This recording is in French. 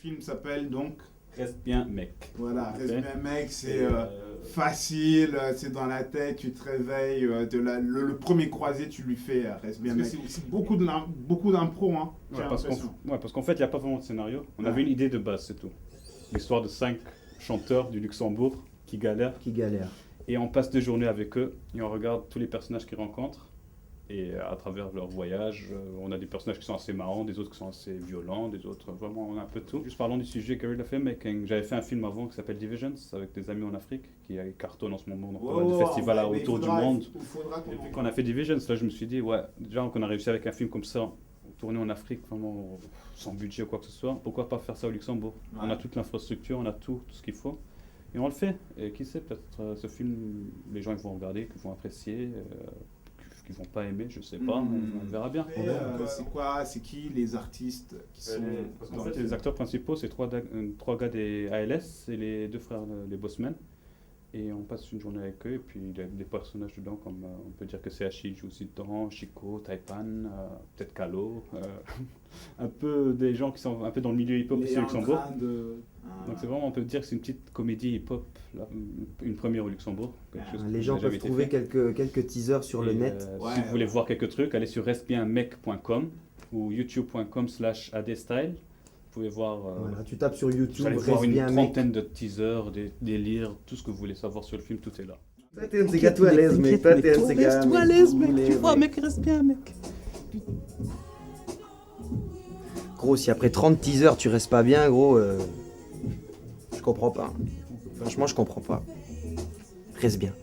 film s'appelle donc. Reste bien, mec. Voilà, Ok. Reste bien mec, c'est Et, facile, c'est dans la tête, tu te réveilles, le premier croisé, tu lui fais Reste bien mec. Parce que C'est beaucoup d'impro, hein. j'ai parce l'impression. qu'en fait, il n'y a pas vraiment de scénario. On avait une idée de base, c'est tout. L'histoire de 5 chanteurs du Luxembourg qui galèrent. Qui galère. Et on passe 2 journées avec eux et on regarde tous les personnages qu'ils rencontrent. Et à travers leur voyage, on a des personnages qui sont assez marrants, des autres qui sont assez violents, des autres, vraiment, on a un peu de tout. Juste parlons du sujet Guerrilla Filmmaking. J'avais fait un film avant qui s'appelle Divisions avec des amis en Afrique qui cartonne en ce moment dans pas mal de festivals autour du monde. Il faudra Et puis quand on a fait Divisions, là je me suis dit, ouais, déjà qu'on a réussi avec un film comme ça, tourné en Afrique, vraiment sans budget ou quoi que ce soit, pourquoi pas faire ça au Luxembourg? Ouais. On a toute l'infrastructure, on a tout ce qu'il faut. Et on le fait. Et qui sait, peut-être ce film, les gens ils vont regarder, qu'ils vont apprécier, qu'ils vont pas aimer, je sais pas, on verra bien. C'est qui les artistes qui sont Parce qu'en dans fait, le les film? acteurs principaux, c'est 3 gars des ALS et les 2 frères, les Bossmen. Et on passe une journée avec eux, et puis il y a des personnages dedans, comme on peut dire que CHI joue aussi dedans, Chico, Taipan, peut-être Kalo, un peu des gens qui sont un peu dans le milieu hip-hop ici au Luxembourg. Donc c'est vraiment, on peut dire que c'est une petite comédie hip-hop, là, une première au Luxembourg. Quelque chose Les qui gens n'a jamais peuvent été trouver fait. quelques teasers sur le Et, net. si vous voulez voir quelques trucs, allez sur restebienmec.com ou youtube.com/adstyle. Vous pouvez voir, Voilà, tu tapes sur vous YouTube, allez voir Reste une bien mec. trentaine de teasers, des livres, tout ce que vous voulez savoir sur le film, tout est là. Toi, t'es un de ces gars tout à l'aise, mec. Toi, t'es un de ces gars. Toi à l'aise, mec. cool, Tu vois, mec. mec, reste bien, mec. Gros, si après 30 teasers tu restes pas bien, gros, je comprends pas. Franchement, je comprends pas. Reste bien.